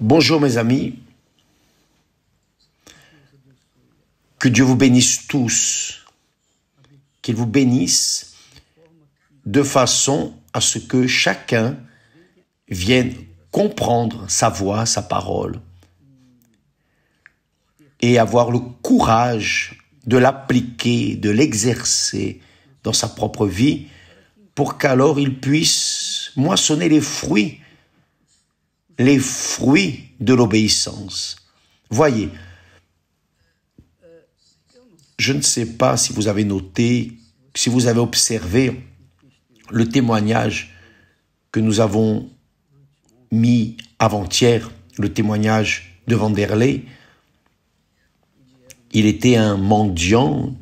Bonjour mes amis, que Dieu vous bénisse tous, qu'il vous bénisse de façon à ce que chacun vienne comprendre sa voix, sa parole et avoir le courage de l'appliquer, de l'exercer dans sa propre vie pour qu'alors il puisse moissonner les fruits de l'obéissance. Voyez, je ne sais pas si vous avez noté, si vous avez observé le témoignage que nous avons mis avant-hier, le témoignage de Vanderlei. Il était un mendiant,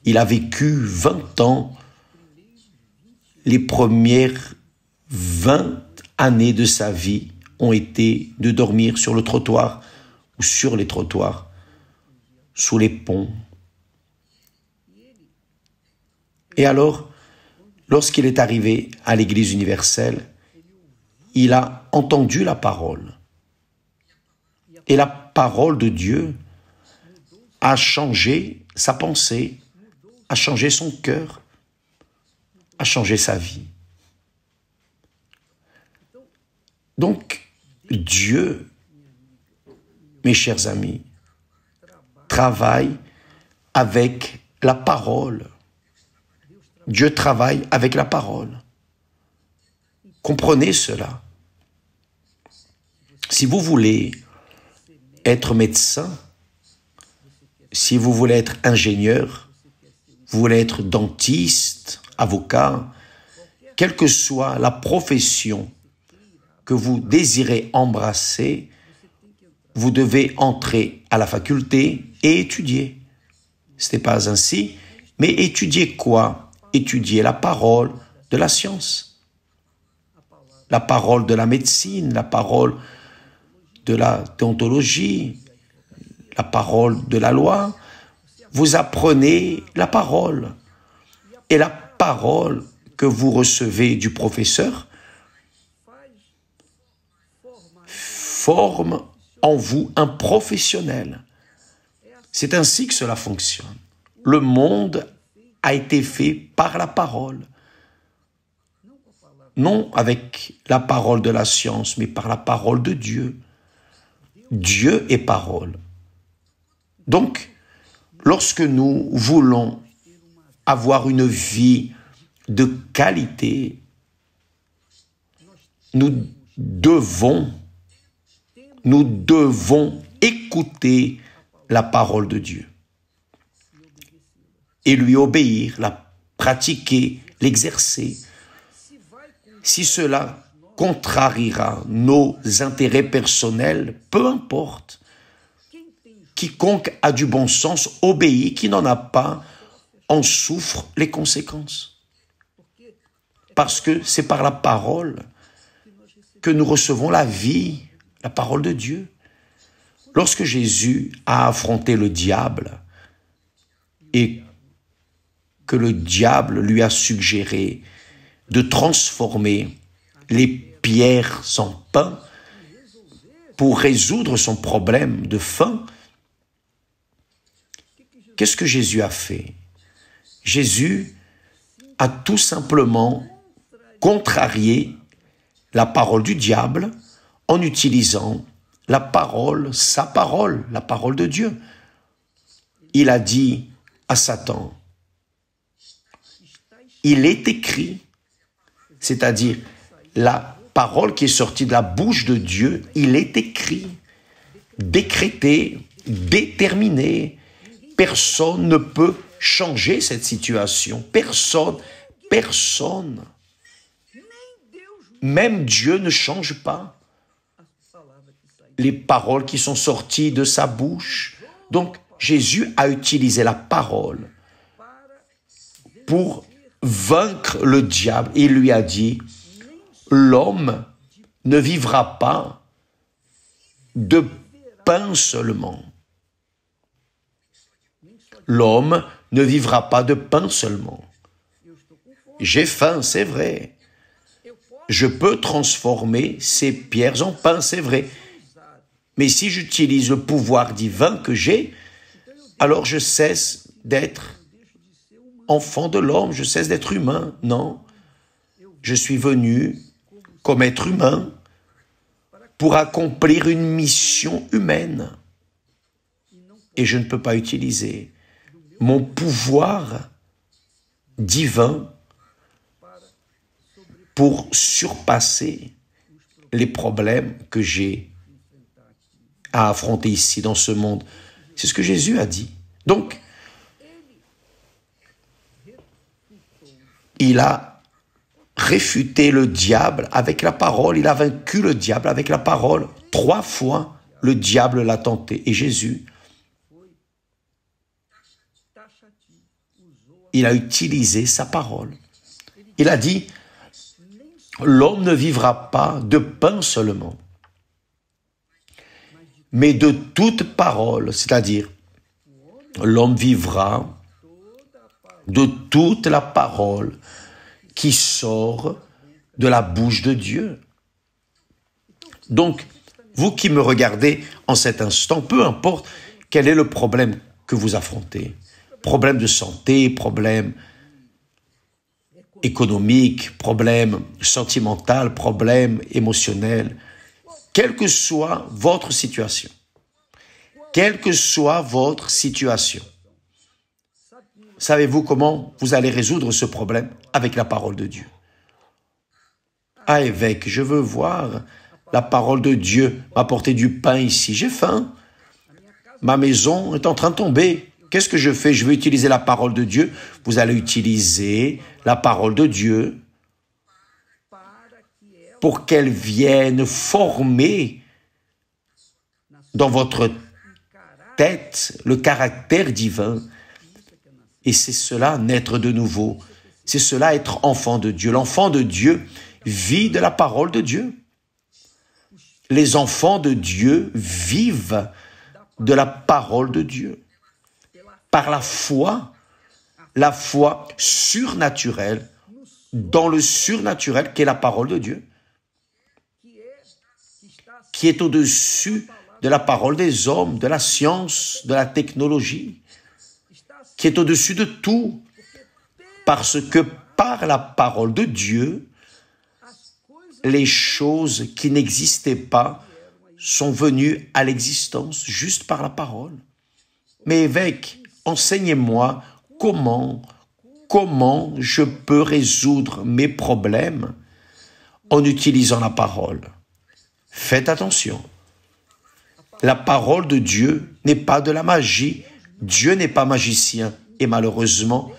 il a vécu 20 ans, les premières 20 années de sa vie ont été de dormir sur le trottoir ou sur les trottoirs, sous les ponts. Et alors, lorsqu'il est arrivé à l'Église universelle, il a entendu la parole. Et la parole de Dieu a changé sa pensée, a changé son cœur, a changé sa vie. Donc, Dieu, mes chers amis, travaille avec la parole. Dieu travaille avec la parole. Comprenez cela. Si vous voulez être médecin, si vous voulez être ingénieur, vous voulez être dentiste, avocat, quelle que soit la profession que vous désirez embrasser, vous devez entrer à la faculté et étudier. Ce n'est pas ainsi, mais étudier quoi? Étudier la parole de la science, la parole de la médecine, la parole de la déontologie, la parole de la loi. Vous apprenez la parole. Et la parole que vous recevez du professeur forme en vous un professionnel. C'est ainsi que cela fonctionne. Le monde a été fait par la parole. Non avec la parole de la science, mais par la parole de Dieu. Dieu est parole. Donc, lorsque nous voulons avoir une vie de qualité, nous devons écouter la parole de Dieu et lui obéir, la pratiquer, l'exercer. Si cela contrariera nos intérêts personnels, peu importe. Quiconque a du bon sens obéit, qui n'en a pas en souffre les conséquences. Parce que c'est par la parole que nous recevons la vie, la parole de Dieu. Lorsque Jésus a affronté le diable et que le diable lui a suggéré de transformer les pierres en pain pour résoudre son problème de faim, qu'est-ce que Jésus a fait? Jésus a tout simplement contrarié la parole du diable en utilisant la parole, sa parole, la parole de Dieu. Il a dit à Satan, il est écrit, c'est-à-dire la parole qui est sortie de la bouche de Dieu, il est écrit, décrété, déterminé. Personne ne peut changer cette situation. Personne. Même Dieu ne change pas les paroles qui sont sorties de sa bouche. Donc, Jésus a utilisé la parole pour vaincre le diable. Il lui a dit, l'homme ne vivra pas de pain seulement. L'homme ne vivra pas de pain seulement. J'ai faim, c'est vrai. Je peux transformer ces pierres en pain, c'est vrai. Mais si j'utilise le pouvoir divin que j'ai, alors je cesse d'être enfant de l'homme, je cesse d'être humain. Non, je suis venu comme être humain pour accomplir une mission humaine. Et je ne peux pas utiliser mon pouvoir divin pour surpasser les problèmes que j'ai à affronter ici dans ce monde. C'est ce que Jésus a dit. Donc, il a réfuté le diable avec la parole. Il a vaincu le diable avec la parole. 3 fois, le diable l'a tenté. Et Jésus, il a utilisé sa parole. Il a dit, l'homme ne vivra pas de pain seulement, mais de toute parole, c'est-à-dire, l'homme vivra de toute la parole qui sort de la bouche de Dieu. Donc, vous qui me regardez en cet instant, peu importe quel est le problème que vous affrontez, problème de santé, problème économique, problème sentimental, problème émotionnel, quelle que soit votre situation, savez-vous comment vous allez résoudre ce problème? Avec la parole de Dieu. Ah, évêque, je veux voir la parole de Dieu m'apporter du pain ici. J'ai faim. Ma maison est en train de tomber. Qu'est-ce que je fais? Je veux utiliser la parole de Dieu. Vous allez utiliser la parole de Dieu pour qu'elle vienne former dans votre tête le caractère divin. Et c'est cela, naître de nouveau. C'est cela, être enfant de Dieu. L'enfant de Dieu vit de la parole de Dieu. Les enfants de Dieu vivent de la parole de Dieu. Par la foi surnaturelle, dans le surnaturel qui est la parole de Dieu, qui est au-dessus de la parole des hommes, de la science, de la technologie, qui est au-dessus de tout, parce que par la parole de Dieu, les choses qui n'existaient pas sont venues à l'existence juste par la parole. Mais évêque, enseignez-moi comment je peux résoudre mes problèmes en utilisant la parole. Faites attention. La parole de Dieu n'est pas de la magie. Dieu n'est pas magicien. Et malheureusement,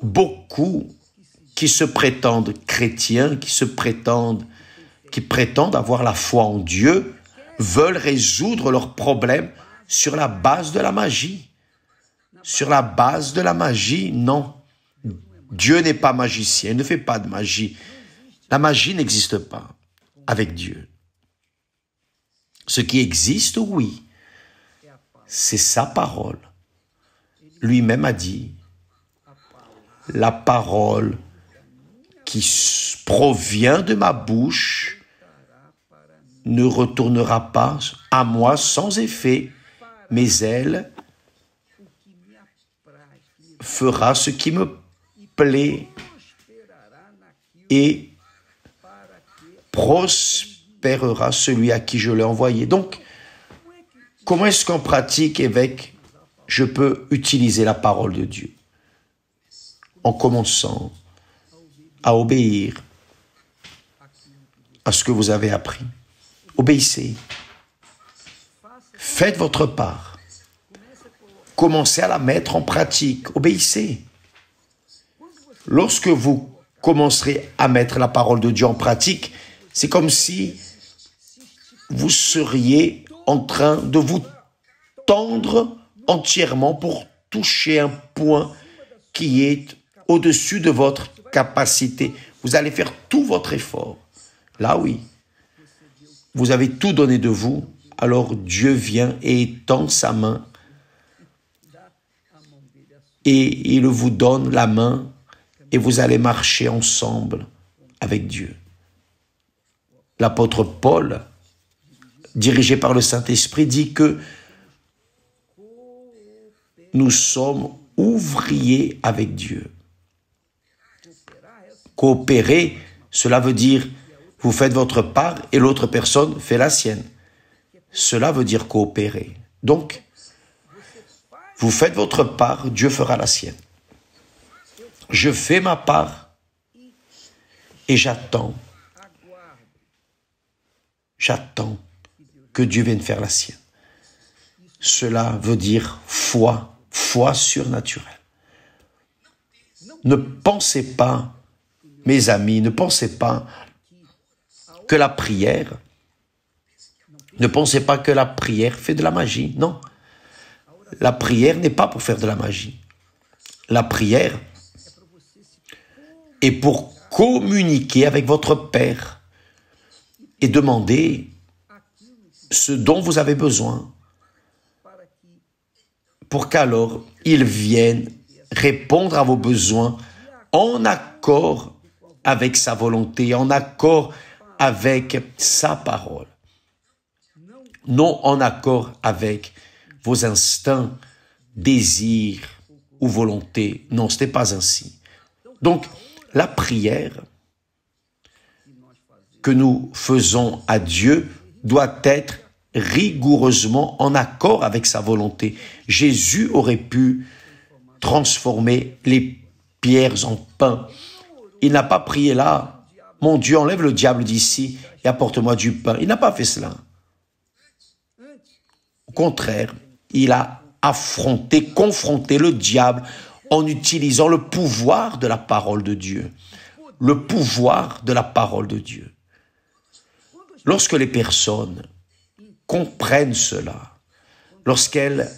beaucoup qui se prétendent chrétiens, qui prétendent avoir la foi en Dieu, veulent résoudre leurs problèmes sur la base de la magie. Sur la base de la magie, non. Dieu n'est pas magicien, il ne fait pas de magie. La magie n'existe pas avec Dieu. Ce qui existe, oui, c'est sa parole. Lui-même a dit, la parole qui provient de ma bouche ne retournera pas à moi sans effet, mais elle fera ce qui me plaît et prospérera celui à qui je l'ai envoyé. Donc, comment est-ce qu'en pratique, évêque, je peux utiliser la parole de Dieu? En commençant à obéir à ce que vous avez appris. Obéissez. Faites votre part. Commencez à la mettre en pratique. Obéissez. Lorsque vous commencerez à mettre la parole de Dieu en pratique, c'est comme si vous seriez en train de vous tendre entièrement pour toucher un point qui est au-dessus de votre capacité. Vous allez faire tout votre effort. Là, oui. Vous avez tout donné de vous, alors Dieu vient et étend sa main et il vous donne la main et vous allez marcher ensemble avec Dieu. L'apôtre Paul, dirigé par le Saint-Esprit, dit que nous sommes ouvriers avec Dieu. Coopérer, cela veut dire vous faites votre part et l'autre personne fait la sienne. Cela veut dire coopérer. Donc, vous faites votre part, Dieu fera la sienne. Je fais ma part et j'attends. J'attends que Dieu vienne faire la sienne. Cela veut dire foi, foi surnaturelle. Ne pensez pas, mes amis, ne pensez pas que la prière, ne pensez pas que la prière fait de la magie. Non, la prière n'est pas pour faire de la magie. La prière est pour communiquer avec votre Père et demander ce dont vous avez besoin pour qu'alors il vienne répondre à vos besoins en accord avec sa volonté, en accord avec sa parole. Non en accord avec vos instincts, désirs ou volontés. Non, ce n'est pas ainsi. Donc, la prière que nous faisons à Dieu doit être rigoureusement en accord avec sa volonté. Jésus aurait pu transformer les pierres en pain. Il n'a pas prié là, mon Dieu, enlève le diable d'ici et apporte-moi du pain. Il n'a pas fait cela. Au contraire, il a affronté, confronté le diable en utilisant le pouvoir de la parole de Dieu. Le pouvoir de la parole de Dieu. Lorsque les personnes comprennent cela, lorsqu'elles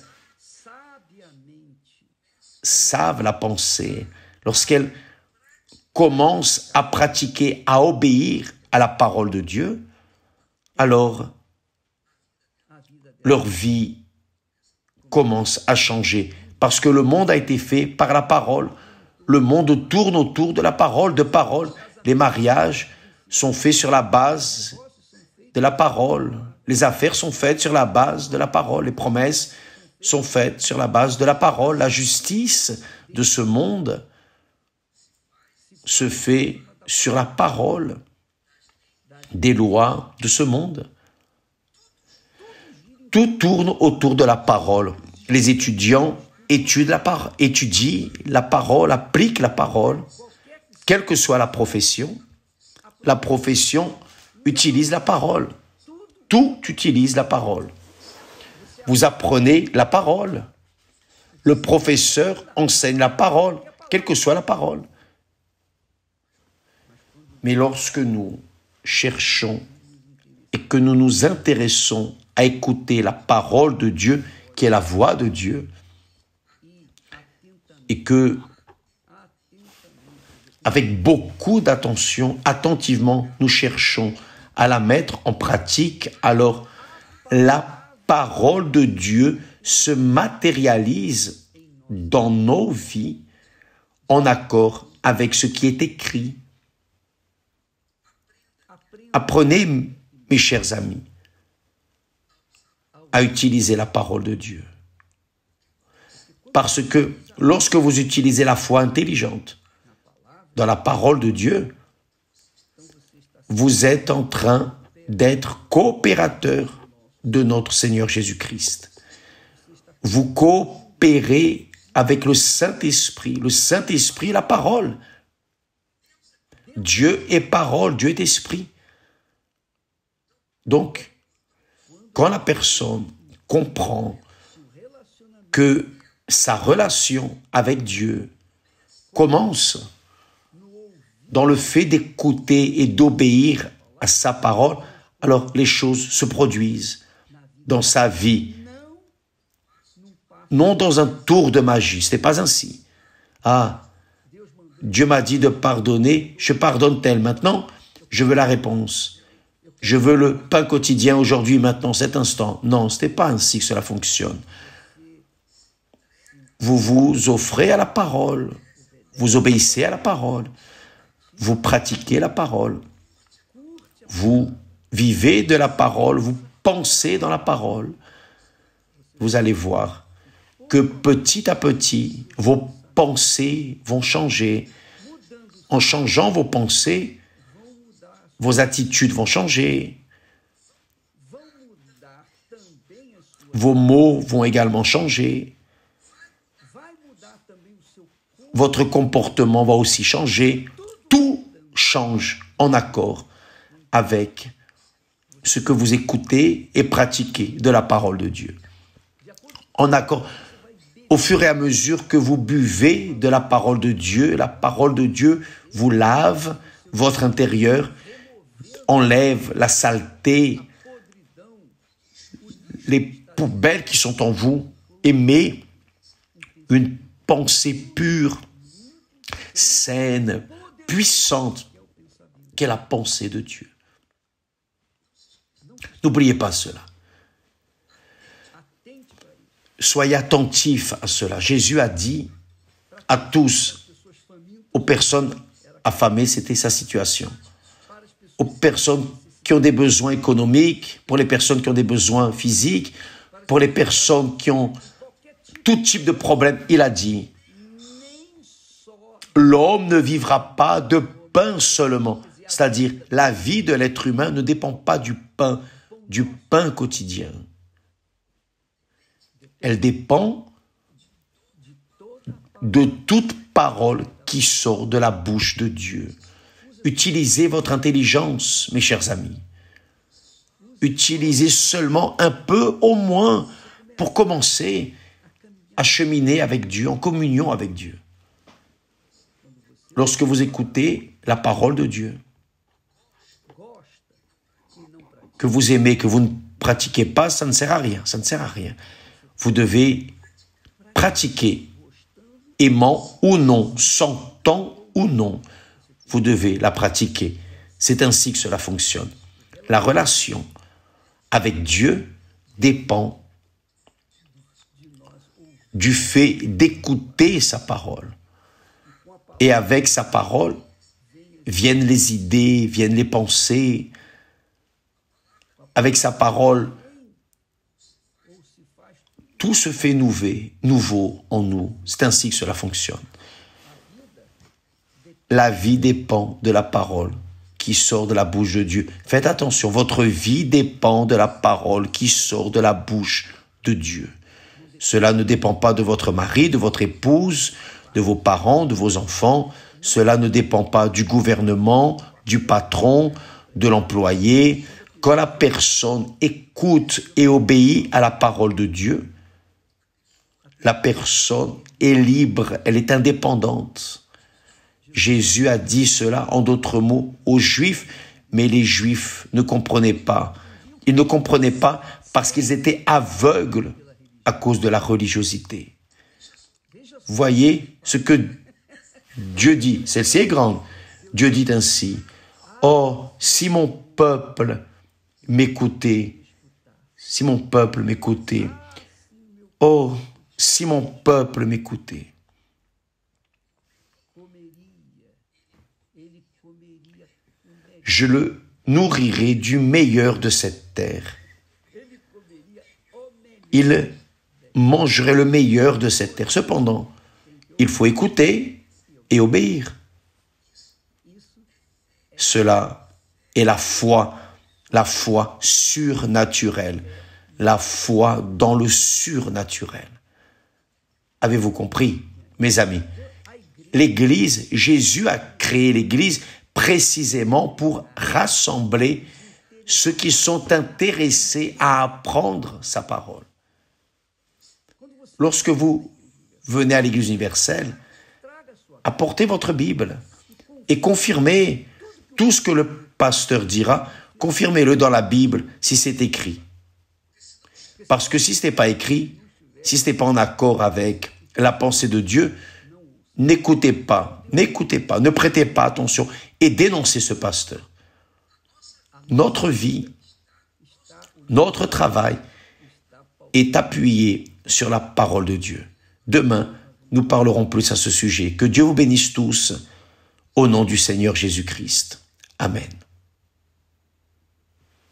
savent la pensée, lorsqu'elles commencent à pratiquer, à obéir à la parole de Dieu, alors leur vie commence à changer. Parce que le monde a été fait par la parole. Le monde tourne autour de la parole, de parole. Les mariages sont faits sur la base de la parole. Les affaires sont faites sur la base de la parole. Les promesses sont faites sur la base de la parole. La justice de ce monde se fait sur la parole des lois de ce monde. Tout tourne autour de la parole. Les étudiants étudient la parole, appliquent la parole, quelle que soit la profession utilise la parole. Tout utilise la parole. Vous apprenez la parole. Le professeur enseigne la parole, quelle que soit la parole. Mais lorsque nous cherchons et que nous nous intéressons à écouter la parole de Dieu, qui est la voix de Dieu, et que, avec beaucoup d'attention, attentivement, nous cherchons à la mettre en pratique, alors la parole de Dieu se matérialise dans nos vies en accord avec ce qui est écrit. Apprenez, mes chers amis, à utiliser la parole de Dieu. Parce que lorsque vous utilisez la foi intelligente dans la parole de Dieu, vous êtes en train d'être coopérateur de notre Seigneur Jésus-Christ. Vous coopérez avec le Saint-Esprit. Le Saint-Esprit est la parole. Dieu est parole, Dieu est esprit. Donc, quand la personne comprend que sa relation avec Dieu commence dans le fait d'écouter et d'obéir à sa parole, alors les choses se produisent dans sa vie. Non dans un tour de magie, ce n'est pas ainsi. Ah, Dieu m'a dit de pardonner, je pardonne tel. Maintenant, je veux la réponse. Je veux le pain quotidien aujourd'hui, maintenant, cet instant. Non, ce n'est pas ainsi que cela fonctionne. Vous vous offrez à la parole, vous obéissez à la parole, vous pratiquez la parole, vous vivez de la parole, vous pensez dans la parole, vous allez voir que petit à petit, vos pensées vont changer. En changeant vos pensées, vos attitudes vont changer. Vos mots vont également changer. Votre comportement va aussi changer. Tout change en accord avec ce que vous écoutez et pratiquez de la parole de Dieu. En accord, au fur et à mesure que vous buvez de la parole de Dieu vous lave votre intérieur, enlève la saleté, les poubelles qui sont en vous, et met une pensée pure, saine, puissante, qu'est la pensée de Dieu. N'oubliez pas cela. Soyez attentifs à cela. Jésus a dit à tous, aux personnes affamées, c'était sa situation. Aux personnes qui ont des besoins économiques, pour les personnes qui ont des besoins physiques, pour les personnes qui ont tout type de problème, il a dit, l'homme ne vivra pas de pain seulement. C'est-à-dire, la vie de l'être humain ne dépend pas du pain quotidien. Elle dépend de toute parole qui sort de la bouche de Dieu. Utilisez votre intelligence, mes chers amis. Utilisez seulement un peu au moins pour commencer à cheminer avec Dieu, en communion avec Dieu. Lorsque vous écoutez la parole de Dieu, que vous aimez, que vous ne pratiquez pas, ça ne sert à rien, ça ne sert à rien. Vous devez pratiquer, aimant ou non, sentant ou non, vous devez la pratiquer. C'est ainsi que cela fonctionne. La relation avec Dieu dépend du fait d'écouter sa parole. Et avec sa parole, viennent les idées, viennent les pensées. Avec sa parole, tout se fait nouveau en nous. C'est ainsi que cela fonctionne. La vie dépend de la parole qui sort de la bouche de Dieu. Faites attention, votre vie dépend de la parole qui sort de la bouche de Dieu. Cela ne dépend pas de votre mari, de votre épouse, de vos parents, de vos enfants. Cela ne dépend pas du gouvernement, du patron, de l'employé. Quand la personne écoute et obéit à la parole de Dieu, la personne est libre, elle est indépendante. Jésus a dit cela, en d'autres mots, aux Juifs, mais les Juifs ne comprenaient pas. Ils ne comprenaient pas parce qu'ils étaient aveugles à cause de la religiosité. Voyez ce que Dieu dit, celle-ci est grande. Dieu dit ainsi, « Oh, si mon peuple m'écoutait, si mon peuple m'écoutait, oh, si mon peuple m'écoutait. » Je le nourrirai du meilleur de cette terre. Il mangerait le meilleur de cette terre. Cependant, il faut écouter et obéir. Cela est la foi surnaturelle, la foi dans le surnaturel. Avez-vous compris, mes amis? L'Église, Jésus a créé l'Église précisément pour rassembler ceux qui sont intéressés à apprendre sa parole. Lorsque vous venez à l'Église universelle, apportez votre Bible et confirmez tout ce que le pasteur dira, confirmez-le dans la Bible si c'est écrit. Parce que si ce n'est pas écrit, si ce n'est pas en accord avec la pensée de Dieu, n'écoutez pas, ne prêtez pas attention et dénoncez ce pasteur. Notre vie, notre travail est appuyé sur la parole de Dieu. Demain, nous parlerons plus à ce sujet. Que Dieu vous bénisse tous, au nom du Seigneur Jésus-Christ. Amen.